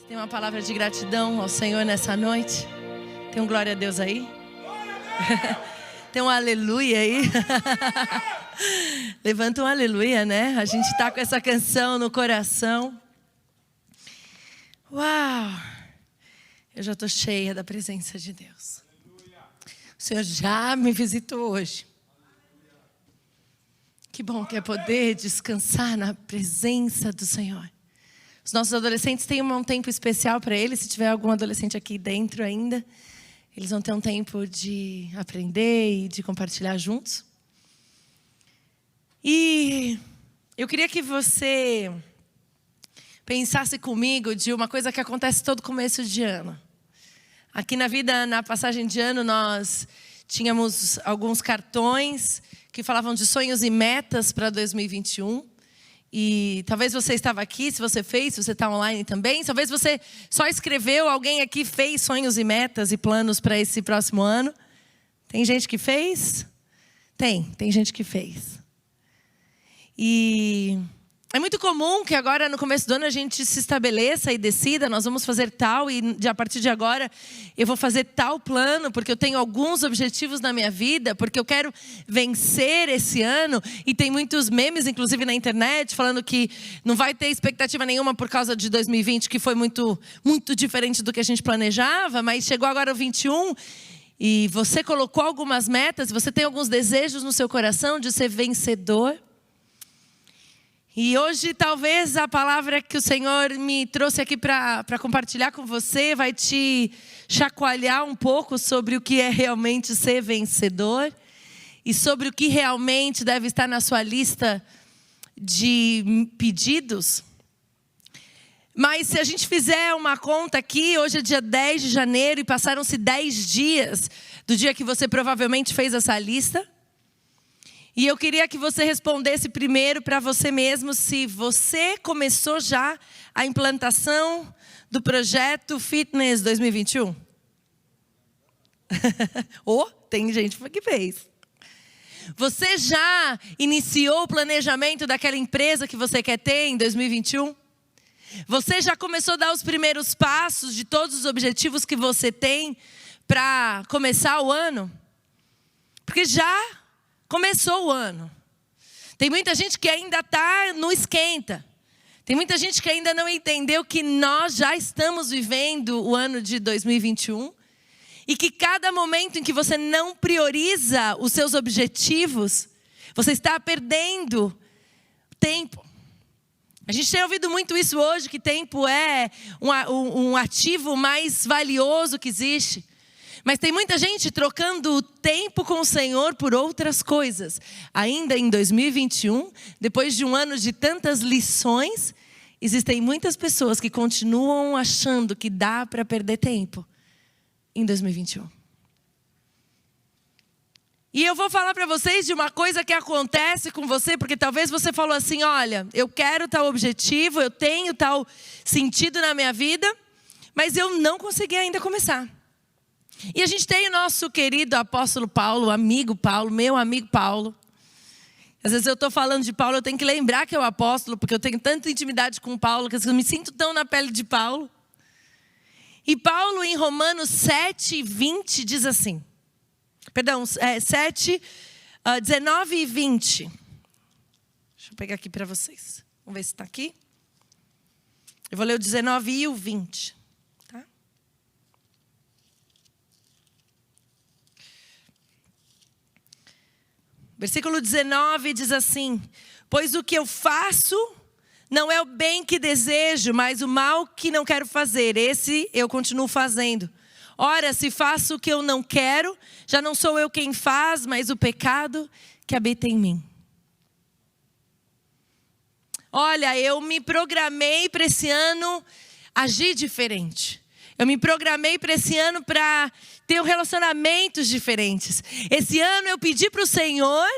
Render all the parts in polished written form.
Tem uma palavra de gratidão ao Senhor nessa noite? Tem um glória a Deus aí? Tem um aleluia aí? Levanta um aleluia, né? A gente tá com essa canção no coração. Uau! Eu já tô cheia da presença de Deus. O Senhor já me visitou hoje. Que bom que é poder descansar na presença do Senhor. Os nossos adolescentes têm um tempo especial para eles. Se tiver algum adolescente aqui dentro ainda, eles vão ter um tempo de aprender e de compartilhar juntos. E eu queria que você pensasse comigo de uma coisa que acontece todo começo de ano. Aqui na vida, na passagem de ano, nós tínhamos alguns cartões que falavam de sonhos e metas para 2021. E talvez você estava aqui, se você fez, se você está online também. Talvez você só escreveu, alguém aqui fez sonhos e metas e planos para esse próximo ano. Tem gente que fez? Tem gente que fez. E é muito comum que agora no começo do ano a gente se estabeleça e decida, nós vamos fazer tal e a partir de agora eu vou fazer tal plano porque eu tenho alguns objetivos na minha vida, porque eu quero vencer esse ano. E tem muitos memes, inclusive na internet, falando que não vai ter expectativa nenhuma por causa de 2020, que foi muito, muito diferente do que a gente planejava, mas chegou agora o 21 e você colocou algumas metas, você tem alguns desejos no seu coração de ser vencedor. E hoje talvez a palavra que o Senhor me trouxe aqui para compartilhar com você vai te chacoalhar um pouco sobre o que é realmente ser vencedor e sobre o que realmente deve estar na sua lista de pedidos. Mas se a gente fizer uma conta aqui, hoje é dia 10 de janeiro e passaram-se 10 dias do dia que você provavelmente fez essa lista. E eu queria que você respondesse primeiro para você mesmo se você começou já a implantação do projeto Fitness 2021. Tem gente que fez. Você já iniciou o planejamento daquela empresa que você quer ter em 2021? Você já começou a dar os primeiros passos de todos os objetivos que você tem para começar o ano? Porque já começou o ano. Tem muita gente que ainda está no esquenta. Tem muita gente que ainda não entendeu que nós já estamos vivendo o ano de 2021. E que cada momento em que você não prioriza os seus objetivos, você está perdendo tempo. A gente tem ouvido muito isso hoje, que tempo é um ativo mais valioso que existe. Mas tem muita gente trocando o tempo com o Senhor por outras coisas. Ainda em 2021, depois de um ano de tantas lições, existem muitas pessoas que continuam achando que dá para perder tempo em 2021. E eu vou falar para vocês de uma coisa que acontece com você, porque talvez você falou assim, olha, eu quero tal objetivo, eu tenho tal sentido na minha vida, mas eu não consegui ainda começar. E a gente tem o nosso querido apóstolo Paulo, amigo Paulo, meu amigo Paulo. Às vezes eu estou falando de Paulo, eu tenho que lembrar que é o apóstolo, porque eu tenho tanta intimidade com Paulo, que eu me sinto tão na pele de Paulo. E Paulo em Romanos 7, 20 diz assim, 19 e 20. Deixa eu pegar aqui para vocês. Vamos ver se está aqui. Eu vou ler o 19 e o 20. Versículo 19 diz assim: pois o que eu faço não é o bem que desejo, mas o mal que não quero fazer, esse eu continuo fazendo. Ora, se faço o que eu não quero, já não sou eu quem faz, mas o pecado que habita em mim. Olha, eu me programei para esse ano agir diferente. Eu me programei para esse ano para ter relacionamentos diferentes. Esse ano eu pedi para o Senhor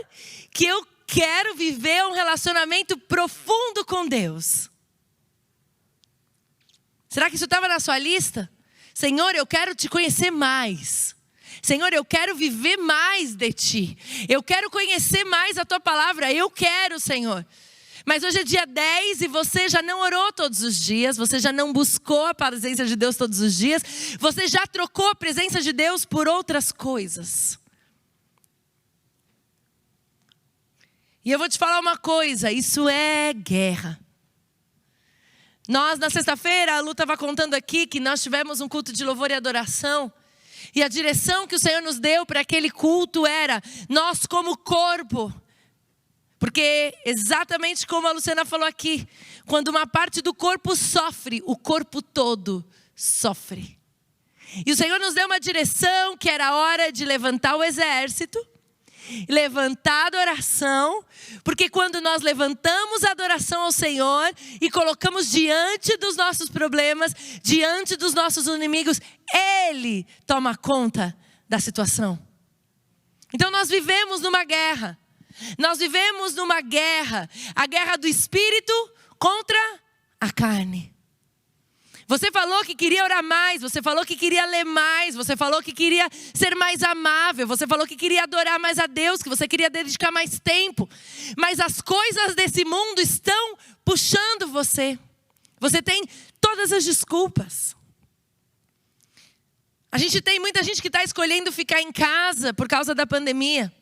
que eu quero viver um relacionamento profundo com Deus. Será que isso estava na sua lista? Senhor, eu quero te conhecer mais. Senhor, eu quero viver mais de ti. Eu quero conhecer mais a tua palavra. Eu quero, Senhor. Mas hoje é dia 10 e você já não orou todos os dias, você já não buscou a presença de Deus todos os dias, você já trocou a presença de Deus por outras coisas. E eu vou te falar uma coisa, isso é guerra. Nós, na sexta-feira, a Lu estava contando aqui que nós tivemos um culto de louvor e adoração. E a direção que o Senhor nos deu para aquele culto era, nós como corpo. Porque exatamente como a Luciana falou aqui, quando uma parte do corpo sofre, o corpo todo sofre. E o Senhor nos deu uma direção que era a hora de levantar o exército, levantar a adoração, porque quando nós levantamos a adoração ao Senhor e colocamos diante dos nossos problemas, diante dos nossos inimigos, Ele toma conta da situação. Então nós vivemos numa guerra. Nós vivemos numa guerra, a guerra do espírito contra a carne. Você falou que queria orar mais, você falou que queria ler mais, você falou que queria ser mais amável, você falou que queria adorar mais a Deus, que você queria dedicar mais tempo. Mas as coisas desse mundo estão puxando você. Você tem todas as desculpas. A gente tem muita gente que está escolhendo ficar em casa por causa da pandemia.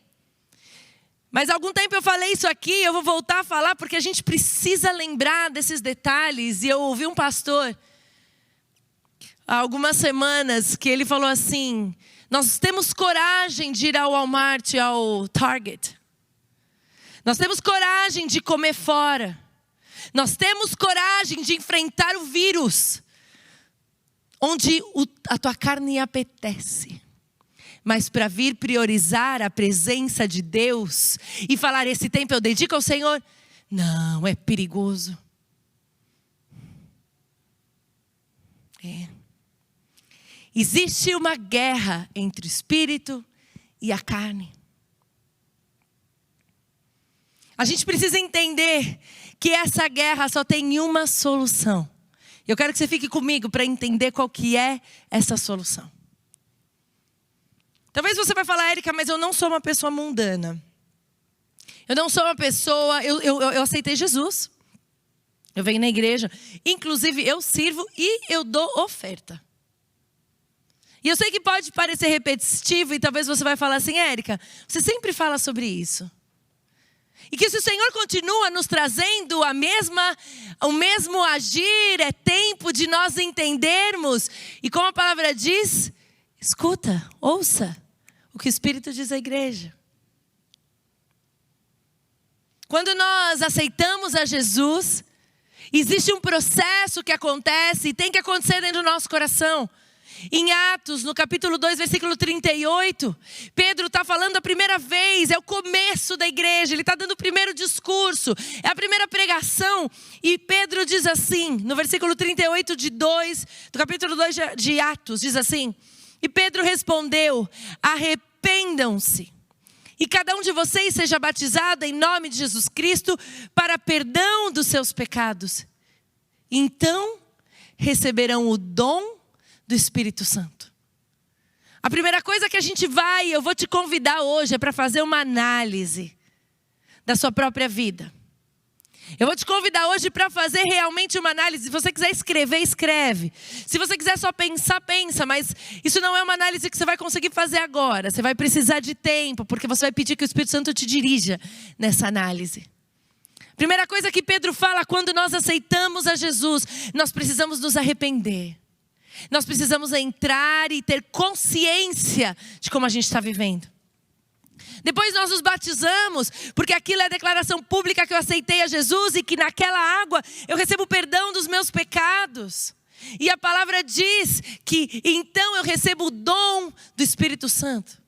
Mas há algum tempo eu falei isso aqui, eu vou voltar a falar porque a gente precisa lembrar desses detalhes. E eu ouvi um pastor, há algumas semanas, que ele falou assim, nós temos coragem de ir ao Walmart, ao Target. Nós temos coragem de comer fora. Nós temos coragem de enfrentar o vírus, onde a tua carne apetece. Mas para vir priorizar a presença de Deus e falar, esse tempo eu dedico ao Senhor, não, é perigoso. Existe uma guerra entre o espírito e a carne. A gente precisa entender que essa guerra só tem uma solução. Eu quero que você fique comigo para entender qual que é essa solução. Talvez você vai falar, Érica, mas eu não sou uma pessoa mundana. Eu não sou uma pessoa, eu aceitei Jesus. Eu venho na igreja, inclusive eu sirvo e eu dou oferta. E eu sei que pode parecer repetitivo e talvez você vai falar assim, Érica, você sempre fala sobre isso. E que se o Senhor continua nos trazendo o mesmo agir, é tempo de nós entendermos. E como a palavra diz, escuta, ouça o que o Espírito diz à igreja. Quando nós aceitamos a Jesus, existe um processo que acontece e tem que acontecer dentro do nosso coração. Em Atos, no capítulo 2, versículo 38, Pedro está falando a primeira vez, é o começo da igreja, ele está dando o primeiro discurso, é a primeira pregação. E Pedro diz assim, no versículo 38 do capítulo 2 de Atos, diz assim, e Pedro respondeu, arrependam-se, e cada um de vocês seja batizado em nome de Jesus Cristo para perdão dos seus pecados. Então receberão o dom do Espírito Santo. A primeira coisa que eu vou te convidar hoje é para fazer uma análise da sua própria vida. Eu vou te convidar hoje para fazer realmente uma análise. Se você quiser escrever, escreve. Se você quiser só pensar, pensa. Mas isso não é uma análise que você vai conseguir fazer agora. Você vai precisar de tempo, porque você vai pedir que o Espírito Santo te dirija nessa análise. Primeira coisa que Pedro fala, quando nós aceitamos a Jesus, nós precisamos nos arrepender. Nós precisamos entrar e ter consciência de como a gente está vivendo. Depois nós nos batizamos, porque aquilo é a declaração pública que eu aceitei a Jesus e que naquela água eu recebo perdão dos meus pecados. E a palavra diz que então eu recebo o dom do Espírito Santo.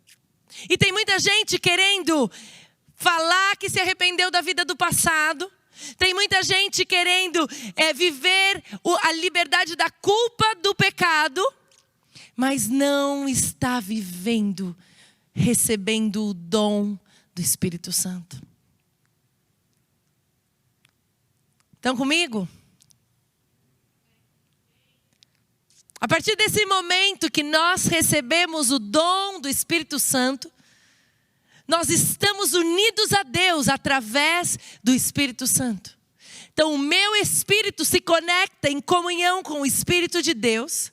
E tem muita gente querendo falar que se arrependeu da vida do passado. Tem muita gente querendo viver a liberdade da culpa do pecado, mas não está vivendo, recebendo o dom do Espírito Santo. Estão comigo? A partir desse momento que nós recebemos o dom do Espírito Santo, nós estamos unidos a Deus através do Espírito Santo. Então o meu espírito se conecta em comunhão com o Espírito de Deus.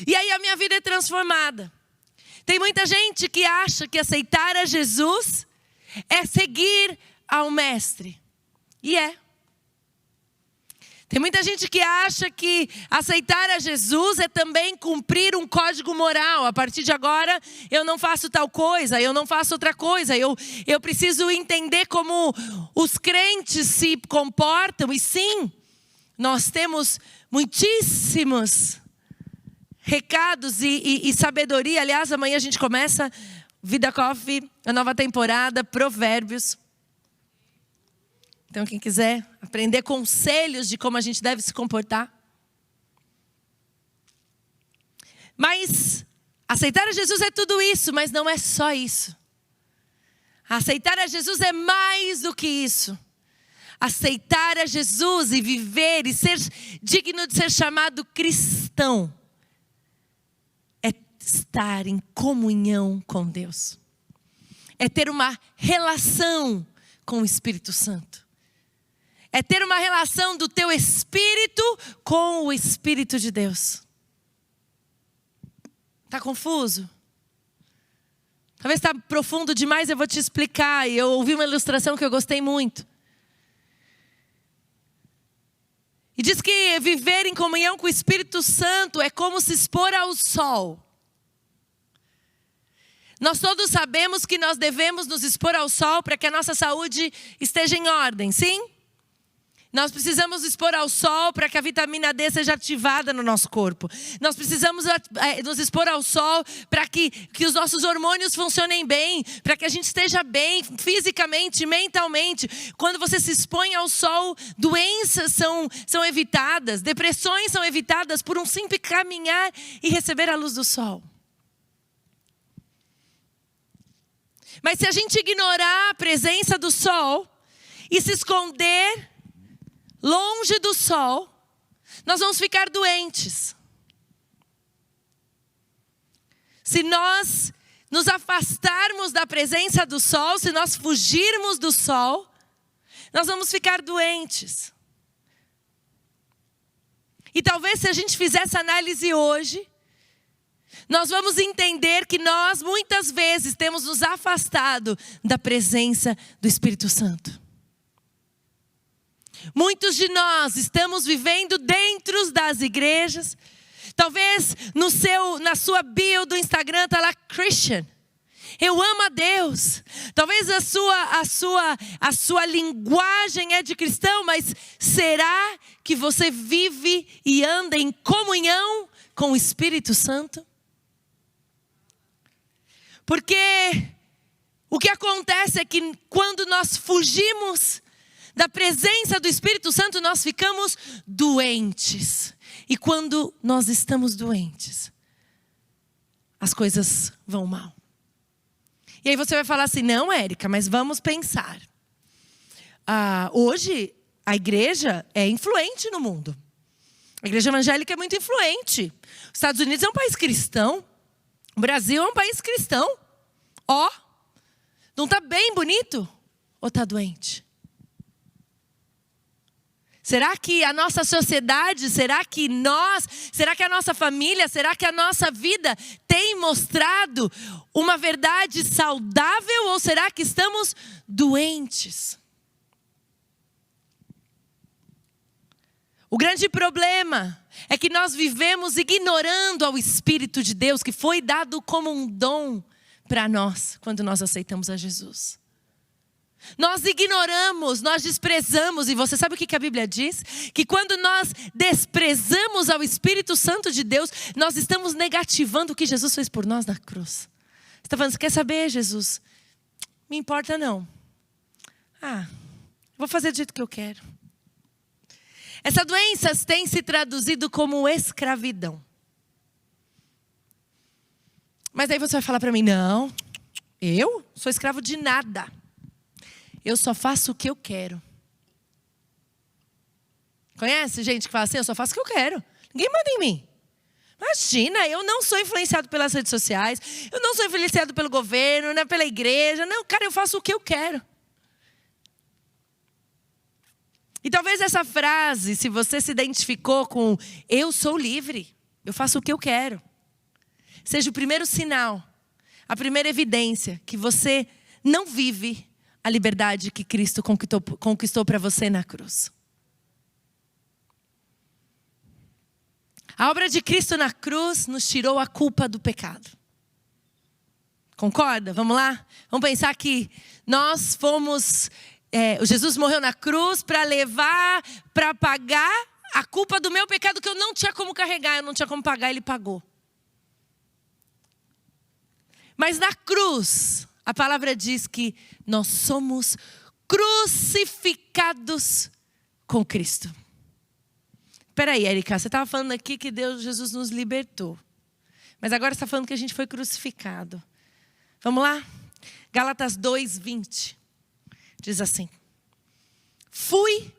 E aí a minha vida é transformada. Tem muita gente que acha que aceitar a Jesus é seguir ao Mestre. E é. Tem muita gente que acha que aceitar a Jesus é também cumprir um código moral. A partir de agora, eu não faço tal coisa, eu não faço outra coisa. Eu preciso entender como os crentes se comportam. E sim, nós temos muitíssimos recados e sabedoria. Aliás, amanhã a gente começa Vida Coffee, a nova temporada, Provérbios. Então, quem quiser aprender conselhos de como a gente deve se comportar. Mas aceitar a Jesus é tudo isso, mas não é só isso. Aceitar a Jesus é mais do que isso. Aceitar a Jesus e viver e ser digno de ser chamado cristão é estar em comunhão com Deus. É ter uma relação com o Espírito Santo. É ter uma relação do teu espírito com o Espírito de Deus. Está confuso? Talvez está profundo demais, eu vou te explicar. E eu ouvi uma ilustração que eu gostei muito. E diz que viver em comunhão com o Espírito Santo é como se expor ao sol. Nós todos sabemos que nós devemos nos expor ao sol para que a nossa saúde esteja em ordem, sim? Nós precisamos expor ao sol para que a vitamina D seja ativada no nosso corpo. Nós precisamos nos expor ao sol para que os nossos hormônios funcionem bem, para que a gente esteja bem fisicamente, mentalmente. Quando você se expõe ao sol, doenças são evitadas, depressões são evitadas por um simples caminhar e receber a luz do sol. Mas se a gente ignorar a presença do sol e se esconder longe do sol, nós vamos ficar doentes. Se nós nos afastarmos da presença do sol, se nós fugirmos do sol, nós vamos ficar doentes. E talvez se a gente fizer essa análise hoje, nós vamos entender que nós muitas vezes temos nos afastado da presença do Espírito Santo. Muitos de nós estamos vivendo dentro das igrejas. Talvez na sua bio do Instagram está lá Christian. Eu amo a Deus. Talvez a sua linguagem é de cristão, mas será que você vive e anda em comunhão com o Espírito Santo? Porque o que acontece é que quando nós fugimos da presença do Espírito Santo, nós ficamos doentes. E quando nós estamos doentes, as coisas vão mal. E aí você vai falar assim, não, Érica, mas vamos pensar. Hoje, a igreja é influente no mundo. A igreja evangélica é muito influente. Os Estados Unidos é um país cristão. O Brasil é um país cristão. Não está bem bonito? Ou está doente? Será que a nossa sociedade, será que a nossa família, será que a nossa vida tem mostrado uma verdade saudável ou será que estamos doentes? O grande problema é que nós vivemos ignorando ao Espírito de Deus que foi dado como um dom para nós quando nós aceitamos a Jesus. Nós ignoramos, nós desprezamos, e você sabe o que a Bíblia diz? Que quando nós desprezamos ao Espírito Santo de Deus, nós estamos negativando o que Jesus fez por nós na cruz. Você está falando, você quer saber, Jesus? Me importa não. Vou fazer do jeito que eu quero. Essa doença tem se traduzido como escravidão. Mas aí você vai falar para mim, não, eu sou escravo de nada. Eu só faço o que eu quero. Conhece gente que fala assim, eu só faço o que eu quero. Ninguém manda em mim. Imagina, eu não sou influenciado pelas redes sociais. Eu não sou influenciado pelo governo, nem pela igreja. Não, cara, eu faço o que eu quero. E talvez essa frase, se você se identificou com eu sou livre, eu faço o que eu quero, seja o primeiro sinal, a primeira evidência que você não vive a liberdade que Cristo conquistou para você na cruz. A obra de Cristo na cruz nos tirou a culpa do pecado. Concorda? Vamos lá? Vamos pensar que nós fomos... Jesus morreu na cruz para pagar a culpa do meu pecado que eu não tinha como carregar, eu não tinha como pagar, Ele pagou. Mas na cruz, a palavra diz que nós somos crucificados com Cristo. Espera aí, Erika, você estava falando aqui que Jesus nos libertou. Mas agora você está falando que a gente foi crucificado. Vamos lá? Gálatas 2:20. Diz assim: fui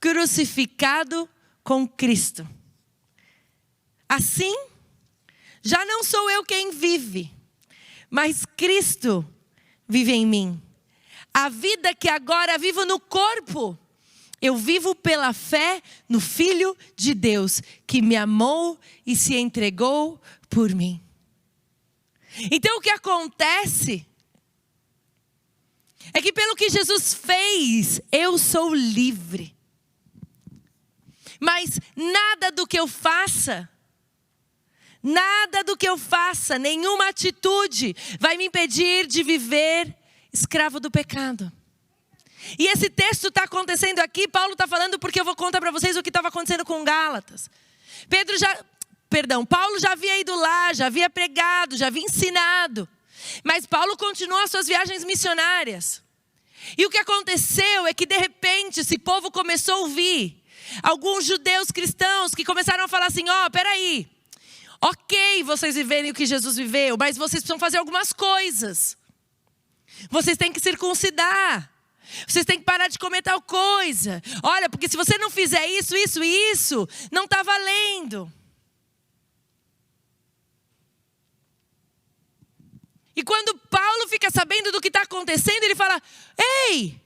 crucificado com Cristo. Assim, já não sou eu quem vive, mas Cristo vive em mim. A vida que agora vivo no corpo, eu vivo pela fé no Filho de Deus, que me amou e se entregou por mim. Então o que acontece é que pelo que Jesus fez, eu sou livre. Mas nada do que eu faça, nenhuma atitude vai me impedir de viver escravo do pecado. E esse texto está acontecendo aqui, Paulo está falando porque eu vou contar para vocês o que estava acontecendo com Gálatas. Paulo já havia ido lá, já havia pregado, já havia ensinado. Mas Paulo continuou as suas viagens missionárias. E o que aconteceu é que de repente esse povo começou a ouvir alguns judeus cristãos que começaram a falar assim: peraí, ok vocês viverem o que Jesus viveu, mas vocês precisam fazer algumas coisas. Vocês têm que circuncidar. Vocês têm que parar de comer tal coisa. Olha, porque se você não fizer isso, não está valendo. E quando Paulo fica sabendo do que está acontecendo, ele fala: Ei,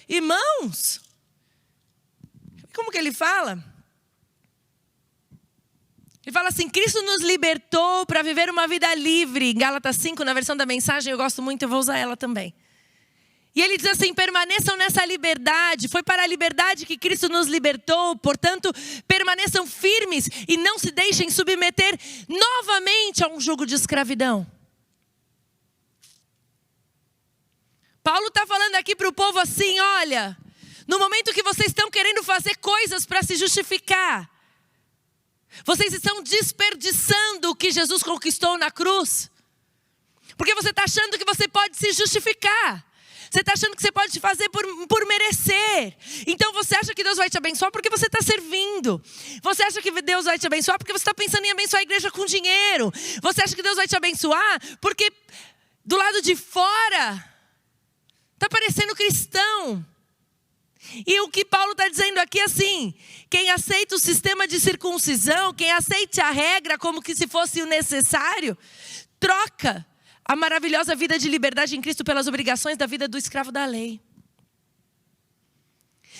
irmãos. Como que ele fala? Ele fala assim: Cristo nos libertou para viver uma vida livre. Em Gálatas 5, na versão da mensagem, eu gosto muito, eu vou usar ela também. E ele diz assim: permaneçam nessa liberdade. Foi para a liberdade que Cristo nos libertou. Portanto, permaneçam firmes e não se deixem submeter novamente a um jugo de escravidão. Paulo está falando aqui para o povo assim: olha, no momento que vocês estão querendo fazer coisas para se justificar, vocês estão desperdiçando o que Jesus conquistou na cruz. Porque você está achando que você pode se justificar. Você está achando que você pode fazer por merecer. Então você acha que Deus vai te abençoar porque você está servindo. Você acha que Deus vai te abençoar porque você está pensando em abençoar a igreja com dinheiro. Você acha que Deus vai te abençoar porque do lado de fora está parecendo cristão. E o que Paulo está dizendo aqui é assim: quem aceita o sistema de circuncisão, quem aceita a regra como que se fosse o necessário, troca a maravilhosa vida de liberdade em Cristo pelas obrigações da vida do escravo da lei.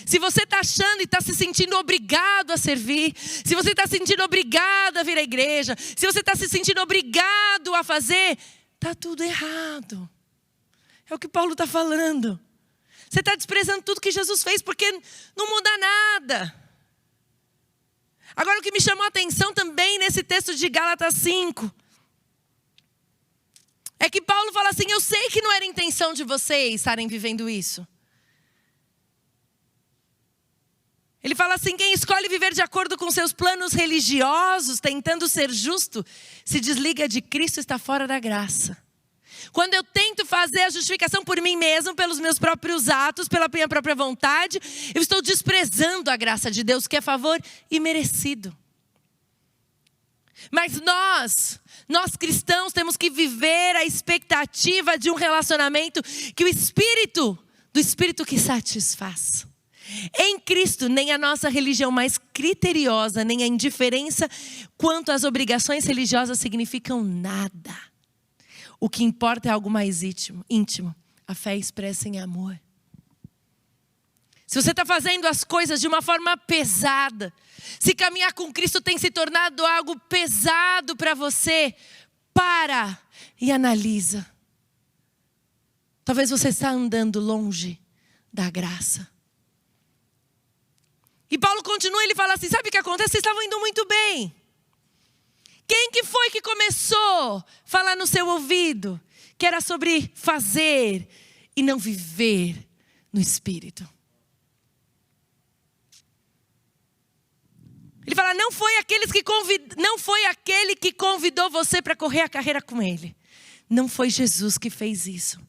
Se você está achando e está se sentindo obrigado a servir, se você está se sentindo obrigado a vir à igreja, se você está se sentindo obrigado a fazer, está tudo errado. É o que Paulo está falando. Você está desprezando tudo que Jesus fez porque não muda nada. Agora o que me chamou a atenção também nesse texto de Gálatas 5 é que Paulo fala assim: eu sei que não era intenção de vocês estarem vivendo isso. Ele fala assim: quem escolhe viver de acordo com seus planos religiosos, tentando ser justo, se desliga de Cristo e está fora da graça. Quando eu tento fazer a justificação por mim mesmo, pelos meus próprios atos, pela minha própria vontade, eu estou desprezando a graça de Deus, que é favor imerecido. Mas nós cristãos temos que viver a expectativa de um relacionamento que do Espírito que satisfaz. Em Cristo, nem a nossa religião mais criteriosa, nem a indiferença quanto às obrigações religiosas significam nada. O que importa é algo mais íntimo. A fé expressa em amor. Se você está fazendo as coisas de uma forma pesada, se caminhar com Cristo tem se tornado algo pesado para você, para e analisa. Talvez você está andando longe da graça. E Paulo continua, ele fala assim, sabe o que acontece? Vocês estavam indo muito bem. Quem que foi que começou a falar no seu ouvido? Que era sobre fazer e não viver no Espírito. Ele fala, não foi aquele que convidou você para correr a carreira com ele. Não foi Jesus que fez isso.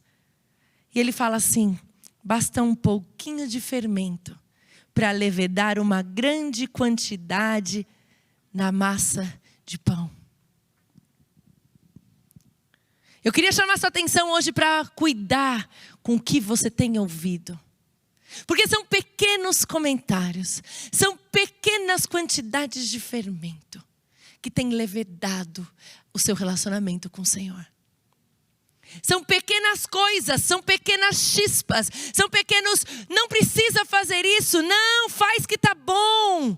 E ele fala assim, basta um pouquinho de fermento para levedar uma grande quantidade na massa de pão. Eu queria chamar sua atenção hoje para cuidar com o que você tem ouvido. Porque são pequenos comentários, são pequenas quantidades de fermento que têm levedado o seu relacionamento com o Senhor. São pequenas coisas, são pequenas chispas, são pequenos, não precisa fazer isso, não, faz que tá bom.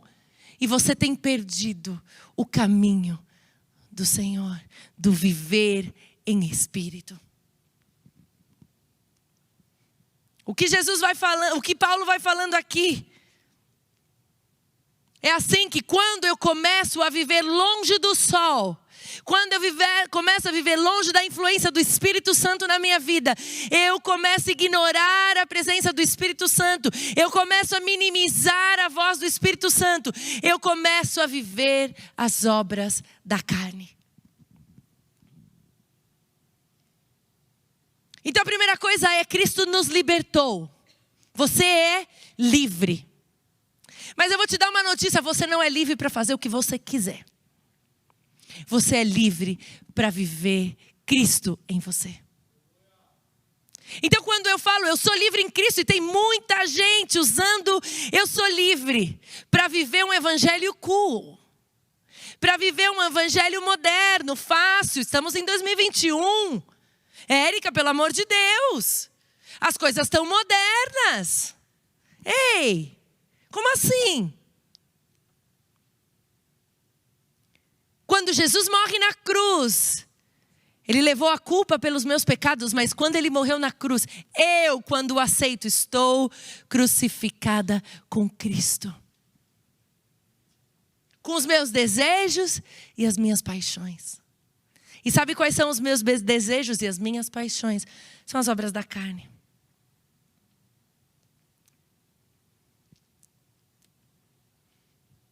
E você tem perdido o caminho do Senhor, do viver em espírito. O que Jesus vai falando, o que Paulo vai falando aqui, é assim que quando eu começo a viver longe do sol, quando eu começo a viver longe da influência do Espírito Santo na minha vida, eu começo a ignorar a presença do Espírito Santo, eu começo a minimizar a voz do Espírito Santo, eu começo a viver as obras da carne. Então a primeira coisa é, Cristo nos libertou. Você é livre. Mas eu vou te dar uma notícia, você não é livre para fazer o que você quiser. Você é livre para viver Cristo em você. Então quando eu falo, eu sou livre em Cristo, e tem muita gente usando, eu sou livre para viver um evangelho cool. Para viver um evangelho moderno, fácil, estamos em 2021. Érica, pelo amor de Deus, as coisas estão modernas. Ei, como assim? Quando Jesus morre na cruz, Ele levou a culpa pelos meus pecados, mas quando Ele morreu na cruz, eu, quando o aceito, estou crucificada com Cristo. Com os meus desejos e as minhas paixões. E sabe quais são os meus desejos e as minhas paixões? São as obras da carne.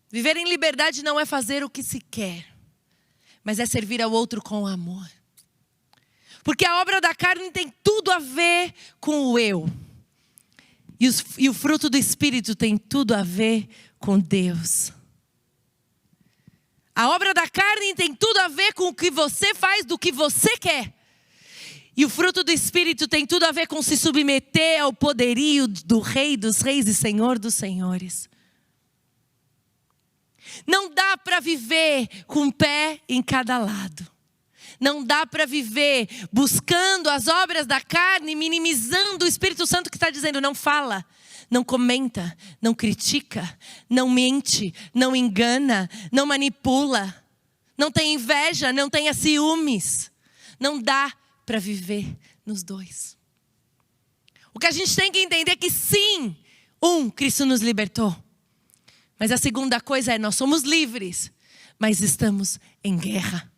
Viver em liberdade não é fazer o que se quer, mas é servir ao outro com amor. Porque a obra da carne tem tudo a ver com o eu. E o fruto do Espírito tem tudo a ver com Deus. A obra da carne tem tudo a ver com o que você faz do que você quer. E o fruto do Espírito tem tudo a ver com se submeter ao poderio do Rei dos Reis e Senhor dos Senhores. Não dá para viver com um pé em cada lado. Não dá para viver buscando as obras da carne, minimizando o Espírito Santo que está dizendo, não fala. Não comenta, não critica, não mente, não engana, não manipula, não tem inveja, não tenha ciúmes. Não dá para viver nos dois. O que a gente tem que entender é que sim, Cristo nos libertou. Mas a segunda coisa é, nós somos livres, mas estamos em guerra.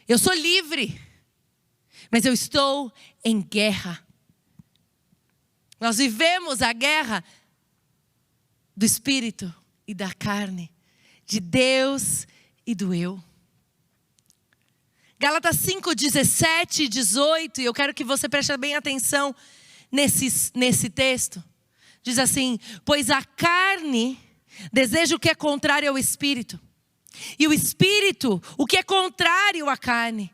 Eu sou livre, mas eu estou em guerra. Nós vivemos a guerra do Espírito e da carne, de Deus e do eu. Gálatas 5, 17 e 18, e eu quero que você preste bem atenção nesse texto. Diz assim, pois a carne deseja o que é contrário ao Espírito, e o Espírito o que é contrário à carne.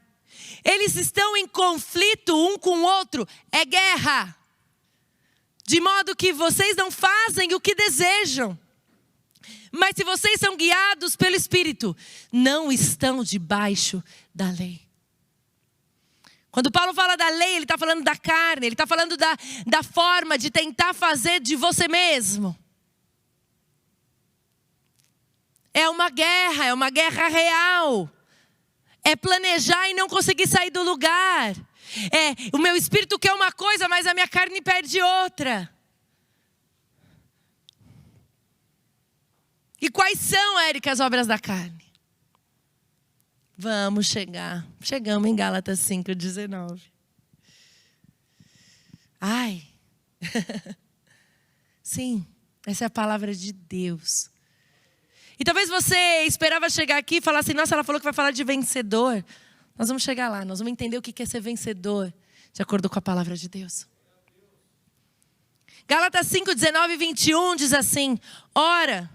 Eles estão em conflito um com o outro, é guerra. De modo que vocês não fazem o que desejam. Mas se vocês são guiados pelo Espírito, não estão debaixo da lei. Quando Paulo fala da lei, ele está falando da carne, ele está falando da forma de tentar fazer de você mesmo. É uma guerra real. É planejar e não conseguir sair do lugar. O meu espírito quer uma coisa, mas a minha carne pede outra. E quais são, Érica, as obras da carne? Vamos chegar. Chegamos em Gálatas 5:19. Ai. Sim, essa é a palavra de Deus. E talvez você esperava chegar aqui e falar assim, nossa, ela falou que vai falar de vencedor. Nós vamos chegar lá, nós vamos entender o que é ser vencedor, de acordo com a palavra de Deus. Gálatas 5:19 e 21 diz assim: ora,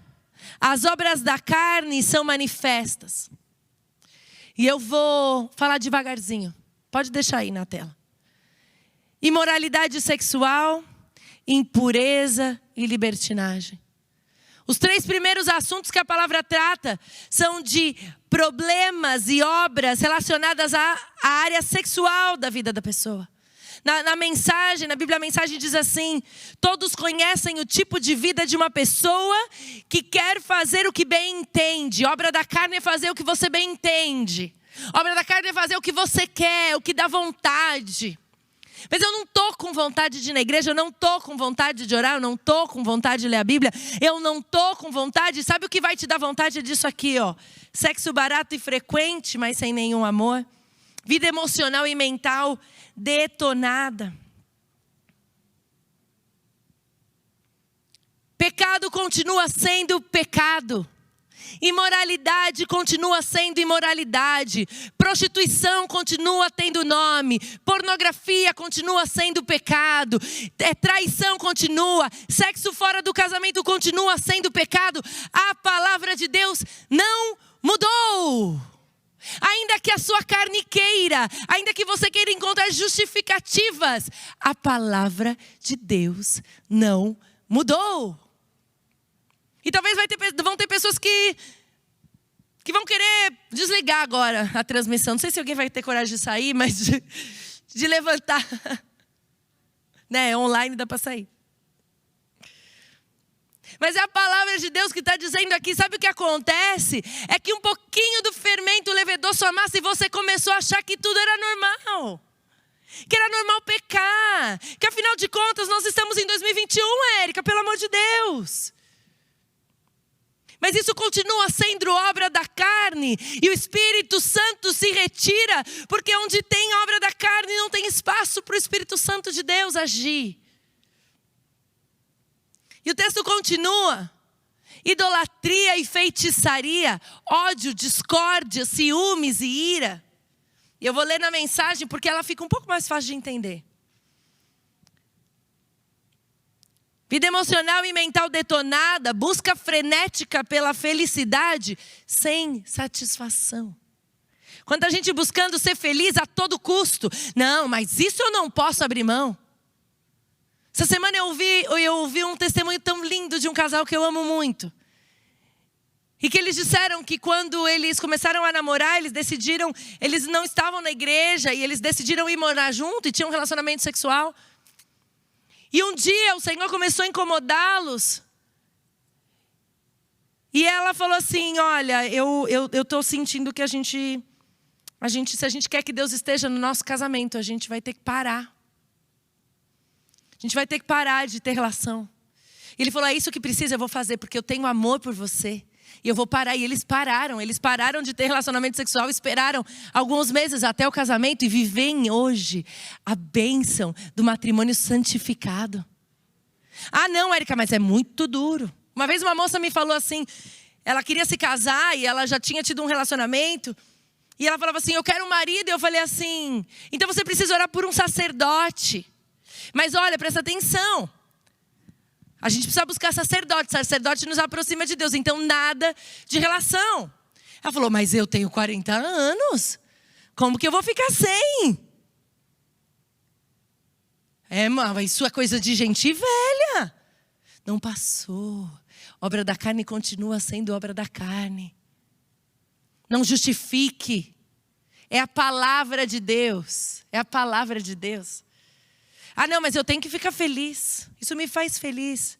as obras da carne são manifestas. E eu vou falar devagarzinho. Pode deixar aí na tela. Imoralidade sexual, impureza e libertinagem. Os 3 primeiros assuntos que a palavra trata são de problemas e obras relacionadas à área sexual da vida da pessoa. Na mensagem, na Bíblia a mensagem diz assim: todos conhecem o tipo de vida de uma pessoa que quer fazer o que bem entende. Obra da carne é fazer o que você bem entende. Obra da carne é fazer o que você quer, o que dá vontade. Mas eu não estou com vontade de ir na igreja, eu não estou com vontade de orar, eu não estou com vontade de ler a Bíblia, eu não estou com vontade. Sabe o que vai te dar vontade disso aqui, ó? Sexo barato e frequente, mas sem nenhum amor. Vida emocional e mental detonada. Pecado continua sendo pecado. Imoralidade continua sendo imoralidade. Prostituição continua tendo nome. Pornografia continua sendo pecado. Traição continua. Sexo fora do casamento continua sendo pecado. A palavra de Deus não mudou. Ainda que a sua carne queira, ainda que você queira encontrar justificativas, a palavra de Deus não mudou. E talvez vão ter pessoas que vão querer desligar agora a transmissão. Não sei se alguém vai ter coragem de sair, mas de levantar. Né? Online dá para sair. Mas é a palavra de Deus que está dizendo aqui. Sabe o que acontece? É que um pouquinho do fermento levedou sua massa e você começou a achar que tudo era normal. Que era normal pecar. Que afinal de contas nós estamos em 2021, Érica, pelo amor de Deus. Mas isso continua sendo obra da carne. E o Espírito Santo se retira. Porque onde tem obra da carne não tem espaço para o Espírito Santo de Deus agir. E o texto continua. Idolatria e feitiçaria, ódio, discórdia, ciúmes e ira. E eu vou ler na mensagem porque ela fica um pouco mais fácil de entender. Vida emocional e mental detonada, busca frenética pela felicidade sem satisfação. Quanta gente buscando ser feliz a todo custo. Não, mas isso eu não posso abrir mão. Essa semana eu ouvi um testemunho tão lindo de um casal que eu amo muito. E que eles disseram que quando eles começaram a namorar, eles não estavam na igreja e eles decidiram ir morar junto e tinham um relacionamento sexual. E um dia o Senhor começou a incomodá-los. E ela falou assim, olha, eu estou sentindo que se a gente quer que Deus esteja no nosso casamento, a gente vai ter que parar. A gente vai ter que parar de ter relação. E ele falou, é isso que precisa, eu vou fazer, porque eu tenho amor por você. E eu vou parar. E eles pararam de ter relacionamento sexual, esperaram alguns meses até o casamento e vivem hoje a bênção do matrimônio santificado. Ah não, Érica, mas é muito duro. Uma vez uma moça me falou assim, ela queria se casar e ela já tinha tido um relacionamento. E ela falava assim, eu quero um marido. E eu falei assim, então você precisa orar por um sacerdote. Mas olha, presta atenção. A gente precisa buscar sacerdote. Sacerdote nos aproxima de Deus. Então nada de relação. Ela falou, mas eu tenho 40 anos. Como que eu vou ficar sem? Mas isso é coisa de gente velha. Não passou. Obra da carne continua sendo obra da carne. Não justifique. É a palavra de Deus. É a palavra de Deus. Ah, não, mas eu tenho que ficar feliz. Isso me faz feliz.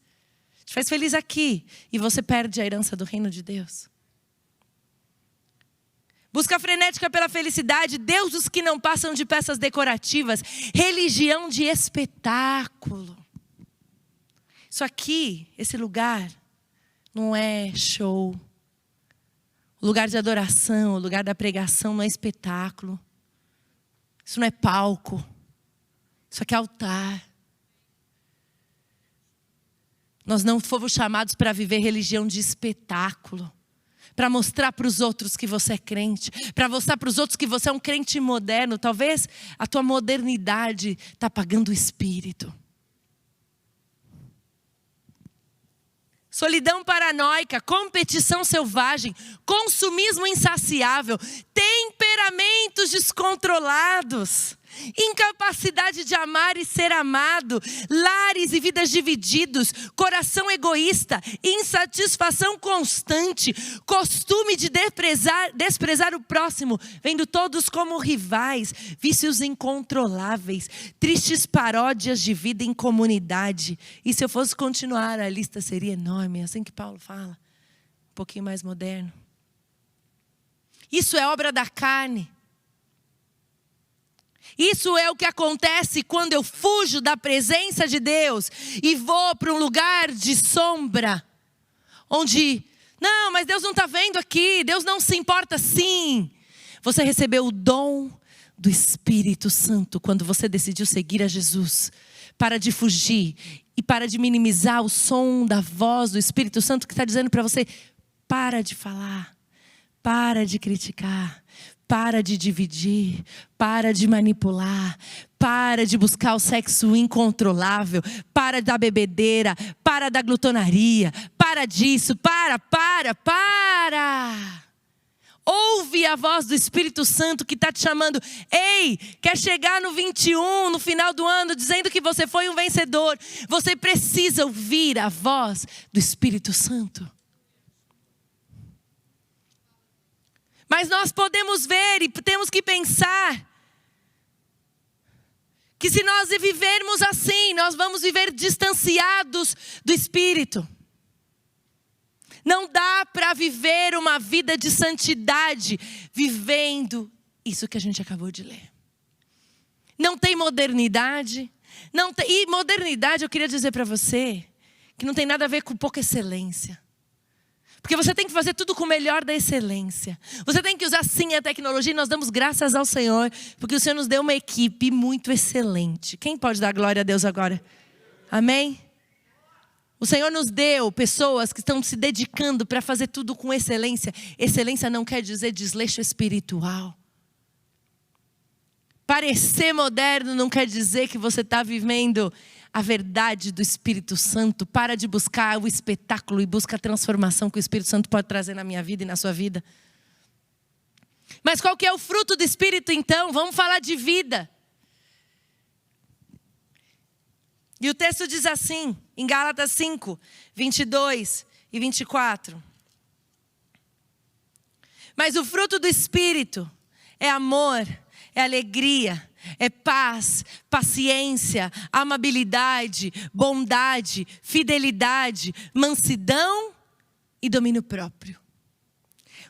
Te faz feliz aqui. E você perde a herança do reino de Deus. Busca frenética pela felicidade. Deuses que não passam de peças decorativas. Religião de espetáculo. Isso aqui, esse lugar, não é show. O lugar de adoração, o lugar da pregação não é espetáculo. Isso não é palco. Isso aqui é altar. Nós não fomos chamados para viver religião de espetáculo. Para mostrar para os outros que você é crente. Para mostrar para os outros que você é um crente moderno. Talvez a tua modernidade está apagando o espírito. Solidão paranoica, competição selvagem, consumismo insaciável, temperamentos descontrolados, incapacidade de amar e ser amado, lares e vidas divididos, coração egoísta, insatisfação constante, costume de desprezar o próximo, vendo todos como rivais, vícios incontroláveis, tristes paródias de vida em comunidade. E se eu fosse continuar, a lista seria enorme, é assim que Paulo fala, um pouquinho mais moderno. Isso é obra da carne. Isso é o que acontece quando eu fujo da presença de Deus e vou para um lugar de sombra, onde, não, mas Deus não está vendo aqui, Deus não se importa sim. Você recebeu o dom do Espírito Santo quando você decidiu seguir a Jesus. Para de fugir e para de minimizar o som da voz do Espírito Santo que está dizendo para você, para de falar, para de criticar. Para de dividir, para de manipular, para de buscar o sexo incontrolável, para da bebedeira, para da glutonaria, para disso, para. Ouve a voz do Espírito Santo que está te chamando. Ei, quer chegar no 21, no final do ano, dizendo que você foi um vencedor. Você precisa ouvir a voz do Espírito Santo. Mas nós podemos ver e temos que pensar que se nós vivermos assim, nós vamos viver distanciados do Espírito. Não dá para viver uma vida de santidade vivendo isso que a gente acabou de ler. Não tem modernidade. E modernidade, eu queria dizer para você, que não tem nada a ver com pouca excelência. Porque você tem que fazer tudo com o melhor da excelência. Você tem que usar sim a tecnologia e nós damos graças ao Senhor. Porque o Senhor nos deu uma equipe muito excelente. Quem pode dar glória a Deus agora? Amém? O Senhor nos deu pessoas que estão se dedicando para fazer tudo com excelência. Excelência não quer dizer desleixo espiritual. Parecer moderno não quer dizer que você está vivendo a verdade do Espírito Santo. Para de buscar o espetáculo e busca a transformação que o Espírito Santo pode trazer na minha vida e na sua vida. Mas qual que é o fruto do Espírito então? Vamos falar de vida. E o texto diz assim, em Gálatas 5, 22 e 24. Mas o fruto do Espírito é amor, é alegria, é paz, paciência, amabilidade, bondade, fidelidade, mansidão e domínio próprio.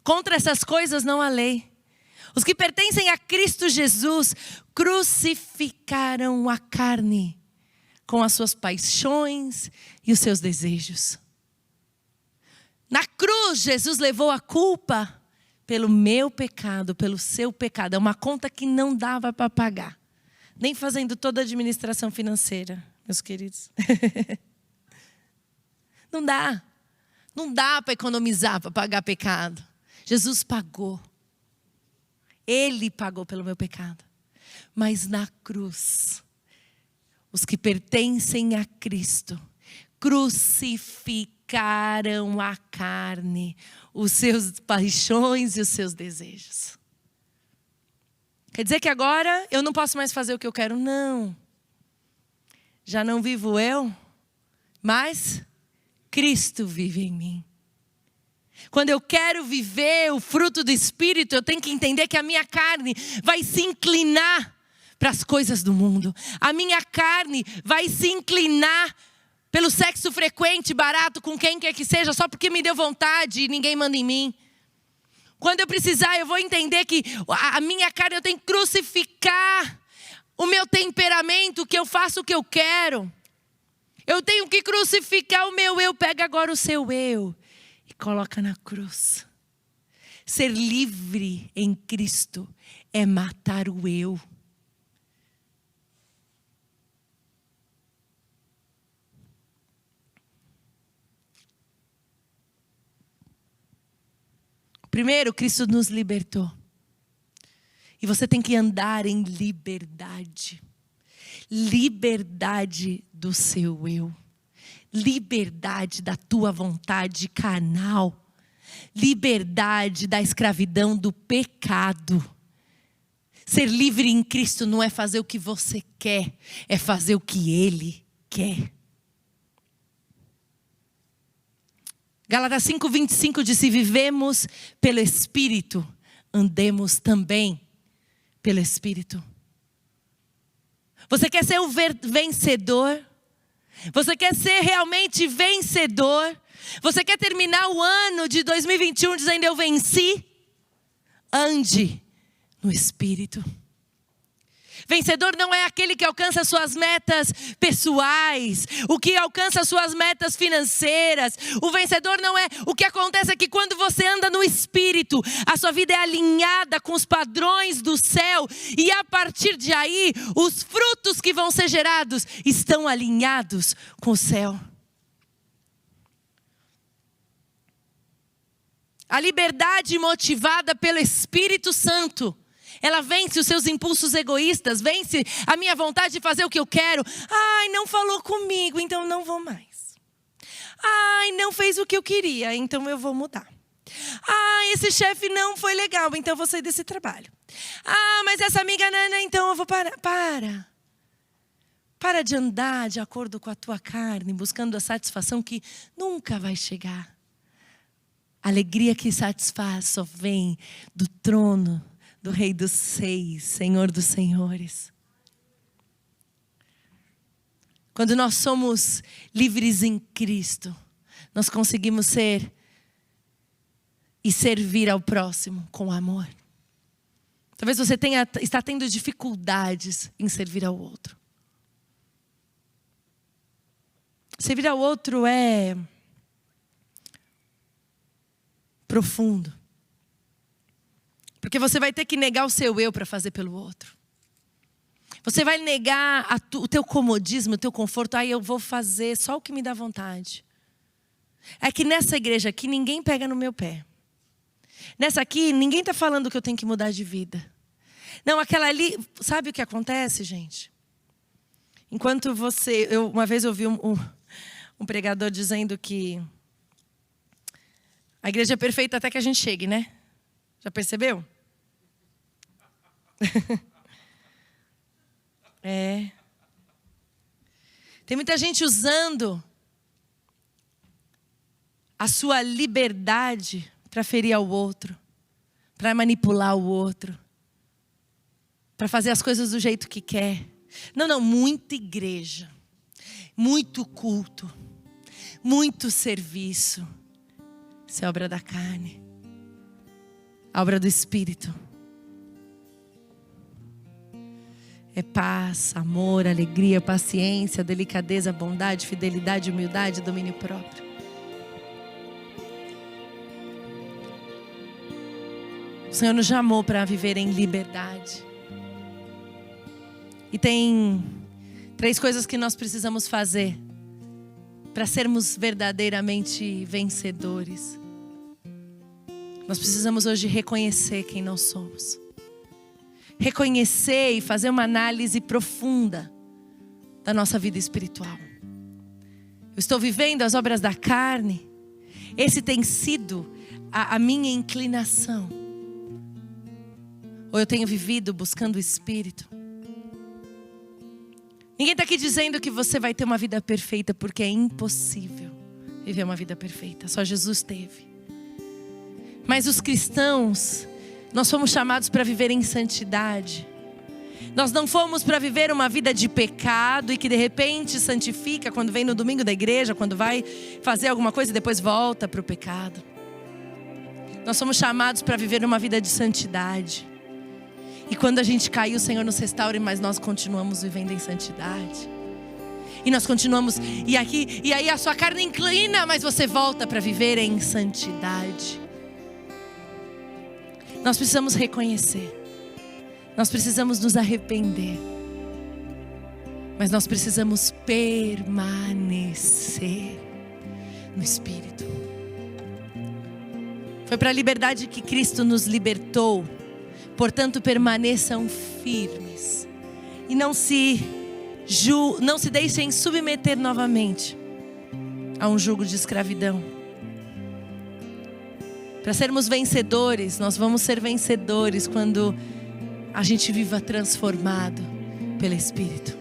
Contra essas coisas não há lei. Os que pertencem a Cristo Jesus crucificaram a carne com as suas paixões e os seus desejos. Na cruz, Jesus levou a culpa pelo meu pecado, pelo seu pecado. É uma conta que não dava para pagar. Nem fazendo toda a administração financeira, meus queridos. Não dá. Não dá para economizar, para pagar pecado. Jesus pagou. Ele pagou pelo meu pecado. Mas na cruz, os que pertencem a Cristo crucificaram a carne, os seus paixões e os seus desejos. Quer dizer que agora eu não posso mais fazer o que eu quero? Não. Já não vivo eu, mas Cristo vive em mim. Quando eu quero viver o fruto do Espírito, eu tenho que entender que a minha carne vai se inclinar para as coisas do mundo. A minha carne vai se inclinar pelo sexo frequente, barato, com quem quer que seja, só porque me deu vontade e ninguém manda em mim. Quando eu precisar, eu vou entender que a minha carne, eu tenho que crucificar o meu temperamento, que eu faço o que eu quero. Eu tenho que crucificar o meu eu. Pega agora o seu eu e coloca na cruz. Ser livre em Cristo é matar o eu. Primeiro, Cristo nos libertou. E você tem que andar em liberdade. Liberdade do seu eu. Liberdade da tua vontade carnal. Liberdade da escravidão do pecado. Ser livre em Cristo não é fazer o que você quer, é fazer o que Ele quer. Gálatas 5:25 diz: se vivemos pelo Espírito, andemos também pelo Espírito. Você quer ser um vencedor? Você quer ser realmente vencedor? Você quer terminar o ano de 2021 dizendo eu venci? Ande no Espírito. Vencedor não é aquele que alcança suas metas pessoais, o que alcança suas metas financeiras. O vencedor não é, o que acontece é que quando você anda no Espírito, a sua vida é alinhada com os padrões do céu. E a partir de aí, os frutos que vão ser gerados estão alinhados com o céu. A liberdade motivada pelo Espírito Santo, ela vence os seus impulsos egoístas, vence a minha vontade de fazer o que eu quero. Ai, não falou comigo, então não vou mais. Ai, não fez o que eu queria, então eu vou mudar. Ai, esse chefe não foi legal, então eu vou sair desse trabalho. Ah, mas essa amiga, não, então eu vou parar. Para de andar de acordo com a tua carne, buscando a satisfação que nunca vai chegar. A alegria que satisfaz só vem do trono do Rei dos Seis, Senhor dos Senhores. Quando nós somos livres em Cristo, nós conseguimos ser e servir ao próximo com amor. Talvez você está tendo dificuldades em servir ao outro. Servir ao outro é profundo. Porque você vai ter que negar o seu eu para fazer pelo outro. Você vai negar o teu comodismo, o teu conforto. Ah, eu vou fazer só o que me dá vontade. É que nessa igreja aqui ninguém pega no meu pé. Nessa aqui ninguém está falando que eu tenho que mudar de vida. Não, aquela ali, sabe o que acontece, gente? Enquanto uma vez ouvi um pregador dizendo que a igreja é perfeita até que a gente chegue, né? Já percebeu? É. Tem muita gente usando a sua liberdade para ferir ao outro, para manipular o outro, para fazer as coisas do jeito que quer. Não, muita igreja, muito culto, muito serviço. Isso é obra da carne. A obra do Espírito é paz, amor, alegria, paciência, delicadeza, bondade, fidelidade, humildade, domínio próprio. O Senhor nos chamou para viver em liberdade. E tem 3 coisas que nós precisamos fazer para sermos verdadeiramente vencedores. Nós precisamos hoje reconhecer quem nós somos. Reconhecer e fazer uma análise profunda da nossa vida espiritual. Eu estou vivendo as obras da carne. Esse tem sido a minha inclinação. Ou eu tenho vivido buscando o Espírito. Ninguém está aqui dizendo que você vai ter uma vida perfeita, porque é impossível viver uma vida perfeita. Só Jesus teve. Mas os cristãos, nós fomos chamados para viver em santidade. Nós não fomos para viver uma vida de pecado e que de repente santifica quando vem no domingo da igreja, quando vai fazer alguma coisa e depois volta para o pecado. Nós somos chamados para viver uma vida de santidade. E quando a gente caiu, o Senhor nos restaura, mas nós continuamos vivendo em santidade. E nós continuamos, e aí a sua carne inclina, mas você volta para viver em santidade. Nós precisamos reconhecer. Nós precisamos nos arrepender. Mas nós precisamos permanecer no Espírito. Foi para a liberdade que Cristo nos libertou. Portanto, permaneçam firmes. E não se deixem submeter novamente a um jugo de escravidão. Para sermos vencedores, nós vamos ser vencedores quando a gente viva transformado pelo Espírito.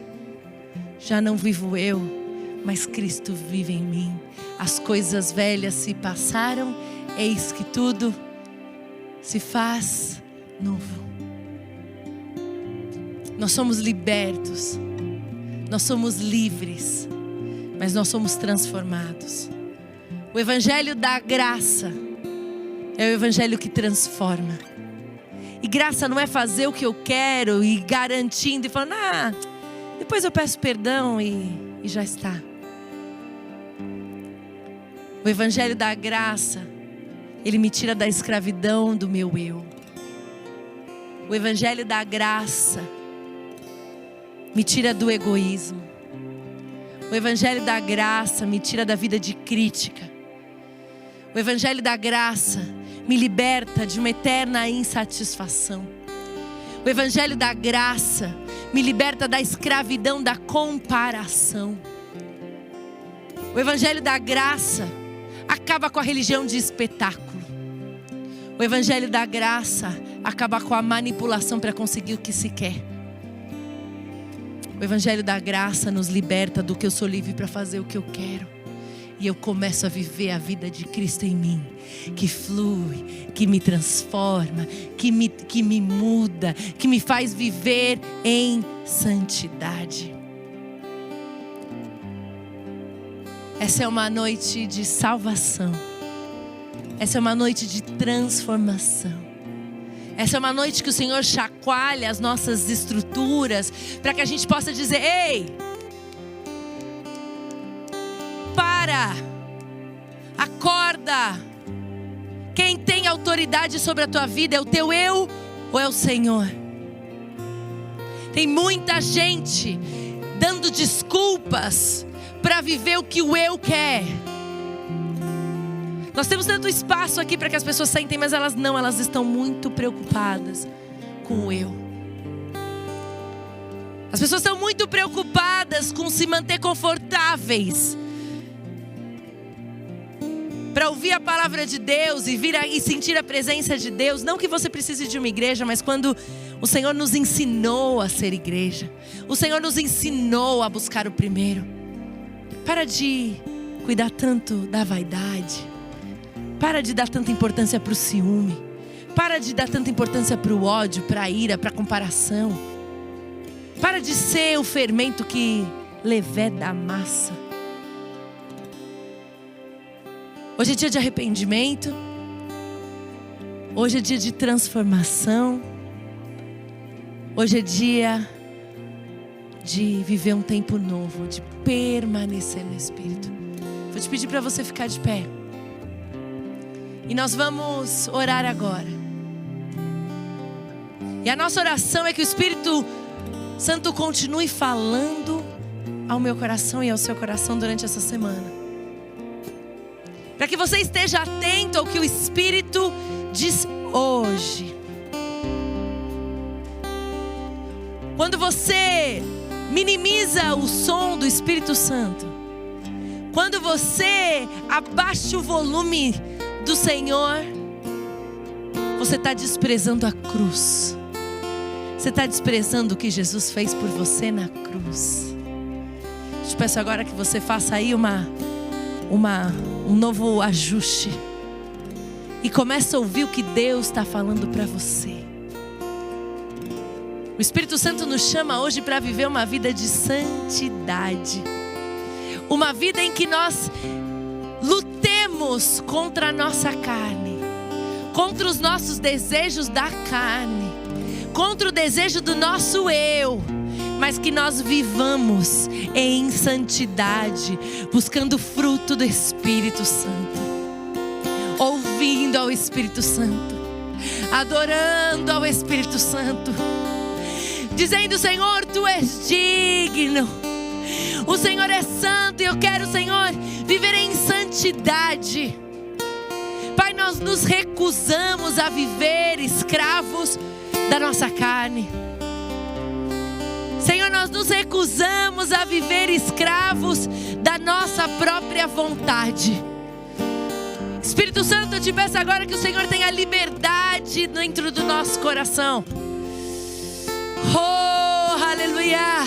Já não vivo eu, mas Cristo vive em mim. As coisas velhas se passaram, eis que tudo se faz novo. Nós somos libertos, nós somos livres, mas nós somos transformados. O Evangelho da graça é o Evangelho que transforma. E graça não é fazer o que eu quero e garantindo e falando, depois eu peço perdão e já está. O Evangelho da graça, ele me tira da escravidão do meu eu. O Evangelho da graça me tira do egoísmo. O Evangelho da graça me tira da vida de crítica. O Evangelho da graça me liberta de uma eterna insatisfação. O Evangelho da graça me liberta da escravidão da comparação. O Evangelho da graça acaba com a religião de espetáculo. O Evangelho da graça acaba com a manipulação para conseguir o que se quer. O Evangelho da graça nos liberta do que eu sou livre para fazer o que eu quero. E eu começo a viver a vida de Cristo em mim, que flui, que me transforma, que me muda, que me faz viver em santidade. Essa é uma noite de salvação. Essa é uma noite de transformação. Essa é uma noite que o Senhor chacoalha as nossas estruturas, para que a gente possa dizer, ei, para, acorda. Quem tem autoridade sobre a tua vida é o teu eu ou é o Senhor? Tem muita gente dando desculpas para viver o que o eu quer. Nós temos tanto espaço aqui para que as pessoas sentem, mas elas estão muito preocupadas com o eu. As pessoas estão muito preocupadas com se manter confortáveis para ouvir a palavra de Deus e vir e sentir a presença de Deus. Não que você precise de uma igreja, mas quando o Senhor nos ensinou a ser igreja, o Senhor nos ensinou a buscar o primeiro. Para de cuidar tanto da vaidade. Para de dar tanta importância para o ciúme. Para de dar tanta importância para o ódio, para a ira, para a comparação. Para de ser o fermento que leveda a massa. Hoje é dia de arrependimento. Hoje é dia de transformação. Hoje é dia de viver um tempo novo, de permanecer no Espírito. Vou te pedir para você ficar de pé. E nós vamos orar agora. E a nossa oração é que o Espírito Santo continue falando ao meu coração e ao seu coração durante essa semana. Para que você esteja atento ao que o Espírito diz hoje. Quando você minimiza o som do Espírito Santo, quando você abaixa o volume do Senhor, você está desprezando a cruz. Você está desprezando o que Jesus fez por você na cruz. Eu te peço agora que você faça aí um novo ajuste. e começa a ouvir o que Deus está falando para você. O Espírito Santo nos chama hoje para viver uma vida de santidade. Uma vida em que nós lutemos contra a nossa carne, contra os nossos desejos da carne, contra o desejo do nosso eu, mas que nós vivamos em santidade, buscando o fruto do Espírito Santo, ouvindo ao Espírito Santo, adorando ao Espírito Santo, dizendo: Senhor, Tu és digno, o Senhor é santo, e eu quero, Senhor, viver em santidade. Pai, nós nos recusamos a viver escravos da nossa carne. Senhor, nós nos recusamos a viver escravos da nossa própria vontade. Espírito Santo, eu te peço agora que o Senhor tenha liberdade dentro do nosso coração. Oh, aleluia!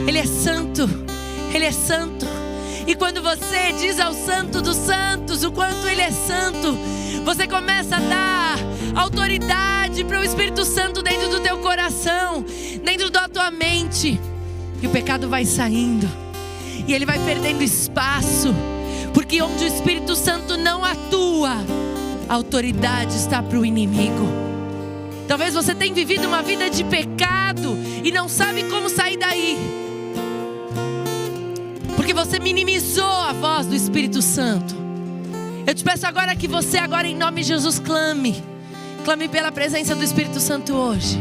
Ele é santo, Ele é santo. E quando você diz ao Santo dos Santos o quanto Ele é santo, você começa a dar autoridade para o Espírito Santo dentro do teu coração, dentro da tua mente. E o pecado vai saindo, e ele vai perdendo espaço, porque onde o Espírito Santo não atua, a autoridade está para o inimigo. Talvez você tenha vivido uma vida de pecado e não sabe como sair daí, porque você minimizou a voz do Espírito Santo. Eu te peço agora que você, agora em nome de Jesus, clame pela presença do Espírito Santo hoje.